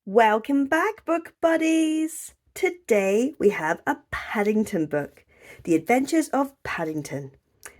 Welcome back, book buddies! Today we have a Paddington book, The Adventures of Paddington.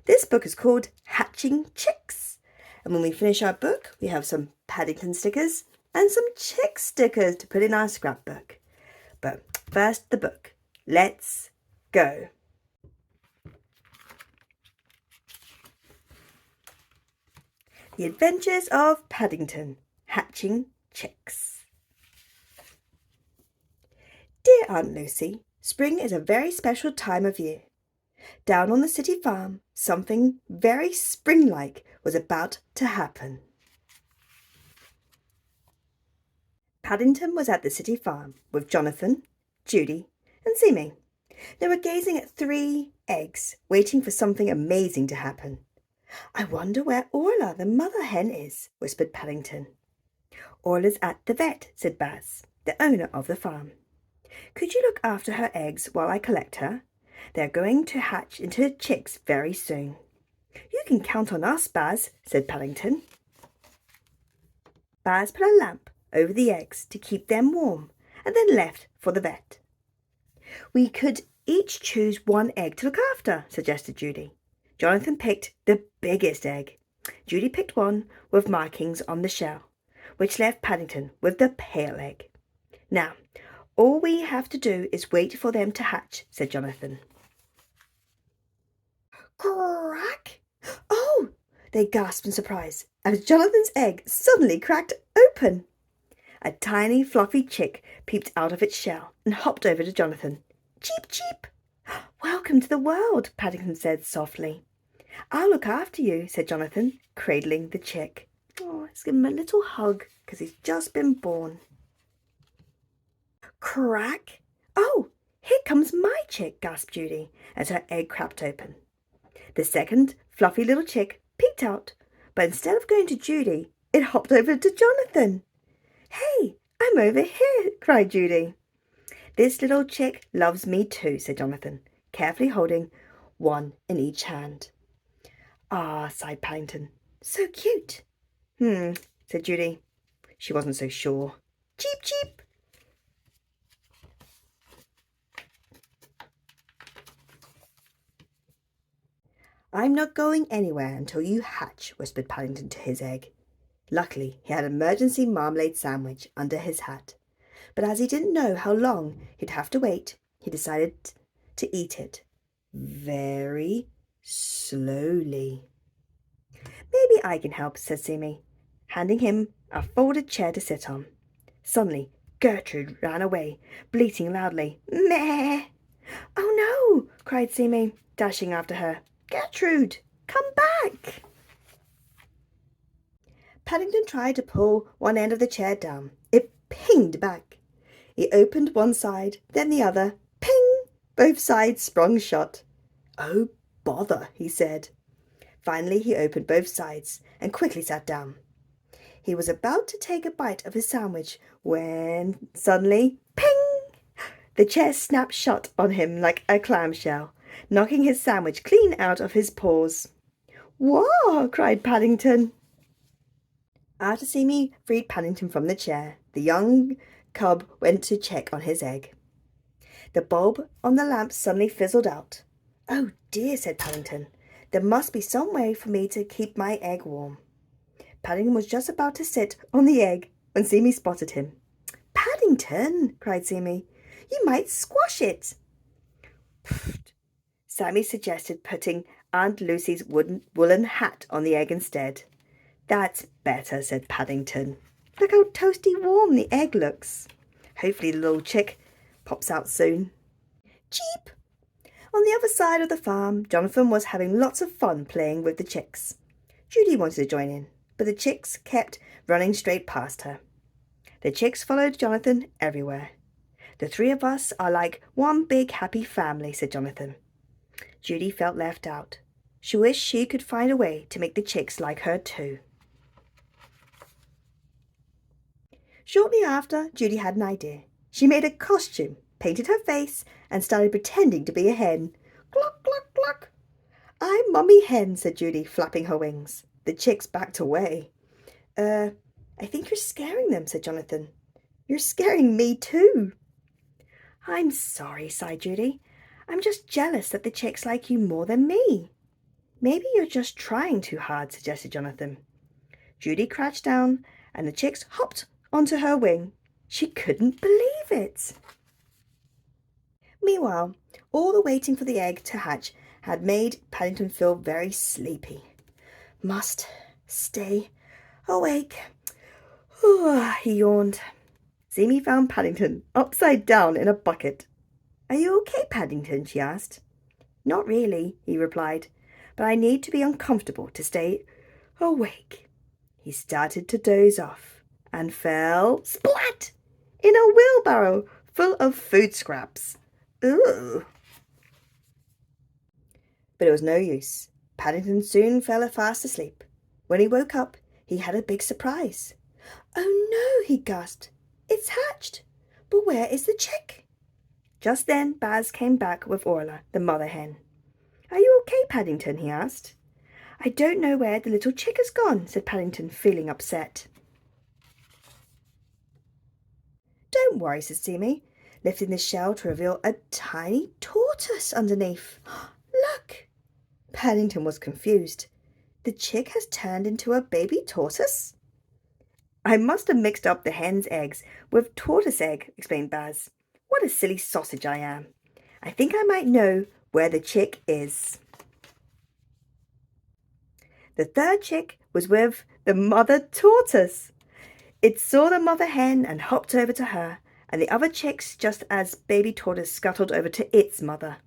This book is called Hatching Chicks. And when we finish our book, we have some Paddington stickers and some chick stickers to put in our scrapbook. But first, the book. Let's go! The Adventures of Paddington, Hatching Chicks. Dear Aunt Lucy, spring is a very special time of year. Down on the city farm, something very spring-like was about to happen. Paddington was at the city farm with Jonathan, Judy, and Simi. They were gazing at 3 eggs, waiting for something amazing to happen. I wonder where Orla, the mother hen, is, whispered Paddington. Orla's at the vet, said Baz, the owner of the farm. Could you look after her eggs while I collect her? They're going to hatch into chicks very soon. You can count on us, Baz, said Paddington. Baz put a lamp over the eggs to keep them warm and then left for the vet. We could each choose 1 egg to look after, suggested Judy. Jonathan picked the biggest egg. Judy picked one with markings on the shell, which left Paddington with the pale egg. Now, all we have to do is wait for them to hatch, said Jonathan. Crack! Oh! They gasped in surprise as Jonathan's egg suddenly cracked open. A tiny fluffy chick peeped out of its shell and hopped over to Jonathan. Cheep, cheep! Welcome to the world, Paddington said softly. I'll look after you, said Jonathan, cradling the chick. Oh, let's give him a little hug because he's just been born. Crack! Oh, here comes my chick, gasped Judy as her egg cracked open. The second fluffy little chick peeked out, but instead of going to Judy, it hopped over to Jonathan. Hey, I'm over here, cried Judy. This little chick loves me too, said Jonathan, carefully holding one in each hand. Ah, sighed Paddington. So cute. Said Judy. She wasn't so sure. Cheep, cheep. I'm not going anywhere until you hatch, whispered Paddington to his egg. Luckily, he had an emergency marmalade sandwich under his hat. But as he didn't know how long he'd have to wait, he decided to eat it very slowly. Maybe I can help, said Simi, handing him a folded chair to sit on. Suddenly, Gertrude ran away, bleating loudly, Meh! Oh no! cried Simi, dashing after her. Gertrude, come back! Paddington tried to pull one end of the chair down. It pinged back. He opened one side, then the other. Ping! Both sides sprung shut. Oh, bother, he said. Finally, he opened both sides and quickly sat down. He was about to take a bite of his sandwich when suddenly, ping! The chair snapped shut on him like a clamshell, knocking his sandwich clean out of his paws. Whoa! cried Paddington. After Simi freed Paddington from the chair, the young cub went to check on his egg. The bulb on the lamp suddenly fizzled out. Oh dear, said Paddington. There must be some way for me to keep my egg warm. Paddington was just about to sit on the egg when Simi spotted him. Paddington, cried Simi, you might squash it. Pfft. Sammy suggested putting Aunt Lucy's woolen hat on the egg instead. That's better, said Paddington. Look how toasty warm the egg looks. Hopefully the little chick pops out soon. Cheep! On the other side of the farm, Jonathan was having lots of fun playing with the chicks. Judy wanted to join in, but the chicks kept running straight past her. The chicks followed Jonathan everywhere. The 3 of us are like one big happy family, said Jonathan. Judy felt left out. She wished she could find a way to make the chicks like her too. Shortly after, Judy had an idea. She made a costume, painted her face, and started pretending to be a hen. Cluck, cluck, cluck. I'm Mummy Hen, said Judy, flapping her wings. The chicks backed away. I think you're scaring them, said Jonathan. You're scaring me too. I'm sorry, sighed Judy. I'm just jealous that the chicks like you more than me. Maybe you're just trying too hard, suggested Jonathan. Judy crouched down and the chicks hopped onto her wing. She couldn't believe it. Meanwhile, all the waiting for the egg to hatch had made Paddington feel very sleepy. Must stay awake. He yawned. Zimi found Paddington upside down in a bucket. Are you okay, Paddington? She asked. Not really, he replied, but I need to be uncomfortable to stay awake. He started to doze off and fell splat in a wheelbarrow full of food scraps. Ooh. But it was no use. Paddington soon fell fast asleep. When he woke up, he had a big surprise. Oh no, he gasped. It's hatched. But where is the chick? Just then Baz came back with Orla, the mother hen. Are you okay, Paddington? He asked. I don't know where the little chick has gone, said Paddington, feeling upset. Don't worry, said Simi, lifting the shell to reveal a tiny tortoise underneath. Look! Paddington was confused. The chick has turned into a baby tortoise? I must have mixed up the hen's eggs with tortoise egg, explained Baz. What a silly sausage I am. I think I might know where the chick is. The third chick was with the mother tortoise. It saw the mother hen and hopped over to her, and the other chicks just as baby tortoise scuttled over to its mother.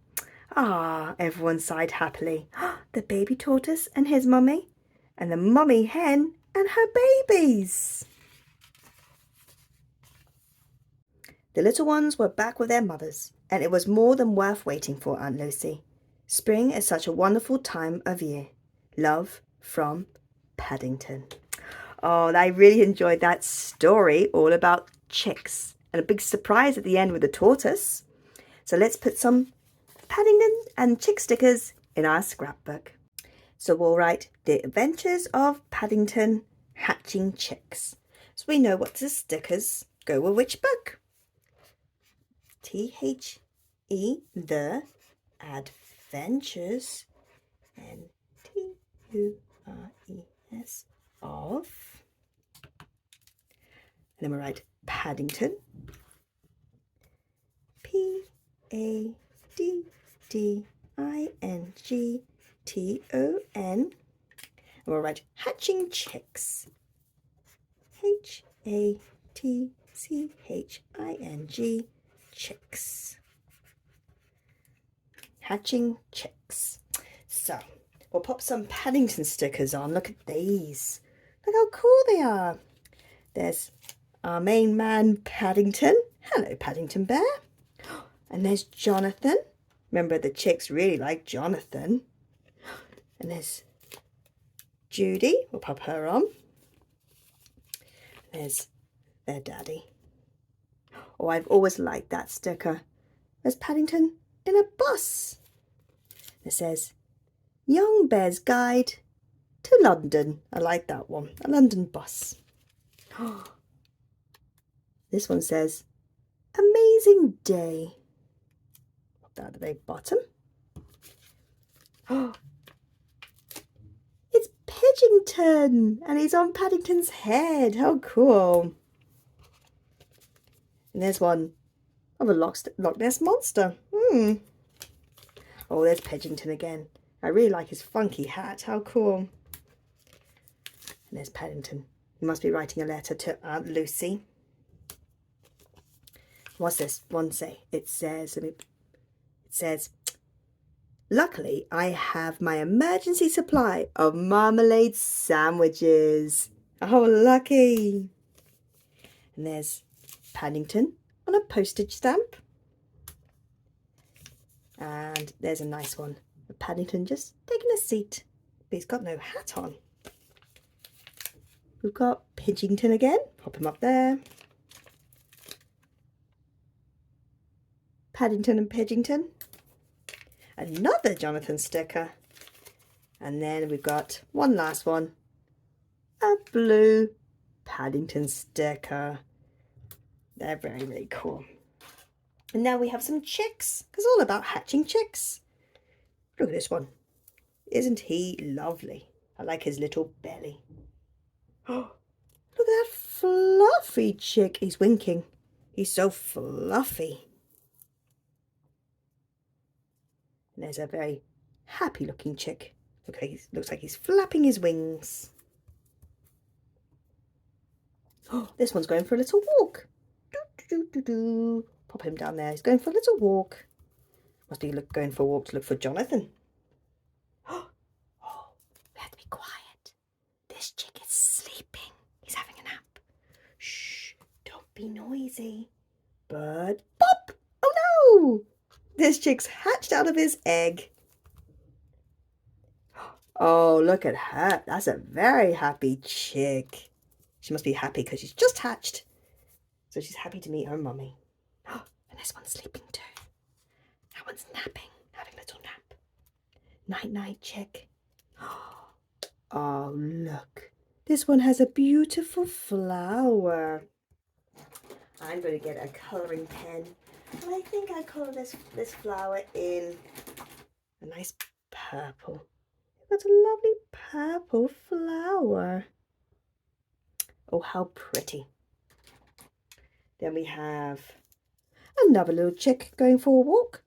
Ah, everyone sighed happily. The baby tortoise and his mummy, and the mummy hen and her babies. The little ones were back with their mothers, and it was more than worth waiting for, Aunt Lucy. Spring is such a wonderful time of year. Love from Paddington. Oh, I really enjoyed that story all about chicks, and a big surprise at the end with the tortoise. So let's put some Paddington and chick stickers in our scrapbook. So we'll write The Adventures of Paddington Hatching Chicks. So we know what the stickers go with which book. T-H-E, The Adventures, and T-U-R-E-S, of. And then we write Paddington, P-A-D-D-I-N-G-T-O-N. And we'll write Hatching Chicks, H-A-T-C-H-I-N-G, chicks. Hatching chicks. So we'll pop some Paddington stickers on. Look at these. Look how cool they are. There's our main man, Paddington. Hello, Paddington Bear. And there's Jonathan. Remember, the chicks really like Jonathan. And there's Judy. We'll pop her on. There's their daddy. Oh, I've always liked that sticker. There's Paddington in a bus. It says, Young Bear's Guide to London. I like that one. A London bus. This one says, Amazing Day. Pop that at the very bottom. It's Pidgington, and he's on Paddington's head. How cool. And there's one of a Loch Ness monster. Oh, there's Pidgington again. I really like his funky hat. How cool. And there's Paddington. He must be writing a letter to Aunt Lucy. What's this one say? It says, luckily I have my emergency supply of marmalade sandwiches. Oh, lucky. And there's Paddington on a postage stamp. And there's a nice one. Paddington just taking a seat, but he's got no hat on. We've got Pidgington again. Pop him up there. Paddington and Pidgington. Another Jonathan sticker. And then we've got one last one, a blue Paddington sticker. They're very, very cool. And now we have some chicks, because it's all about hatching chicks. Look at this one. Isn't he lovely? I like his little belly. Oh, look at that fluffy chick. He's winking. He's so fluffy. And there's a very happy looking chick. Looks like he's flapping his wings. Oh, this one's going for a little walk. Pop him down there. He's going for a little walk. Must be going for a walk to look for Jonathan. Oh, we have to be quiet. This chick is sleeping. He's having a nap. Shh, don't be noisy. Bird, pop! Oh no! This chick's hatched out of his egg. Oh, look at her. That's a very happy chick. She must be happy because she's just hatched. So she's happy to meet her mummy. Oh, and this one's sleeping too. That one's napping, having a little nap. Night-night, chick. Oh, look. This one has a beautiful flower. I'm going to get a colouring pen. And I think I colour this flower in a nice purple. That's a lovely purple flower. Oh, how pretty. Then we have another little chick going for a walk.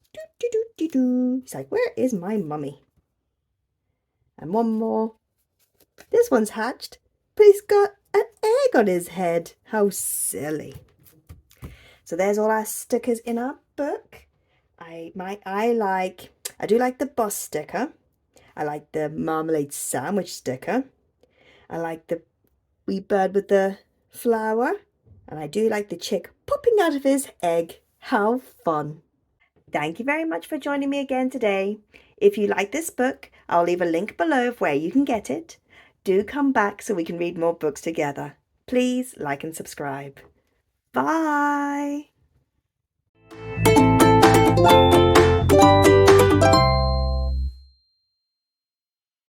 He's like, where is my mummy? And one more. This one's hatched, but he's got an egg on his head. How silly. So there's all our stickers in our book. I do like the bus sticker. I like the marmalade sandwich sticker. I like the wee bird with the flower. And I do like the chick popping out of his egg. How fun. Thank you very much for joining me again today. If you like this book, I'll leave a link below of where you can get it. Do come back so we can read more books together. Please like and subscribe. Bye.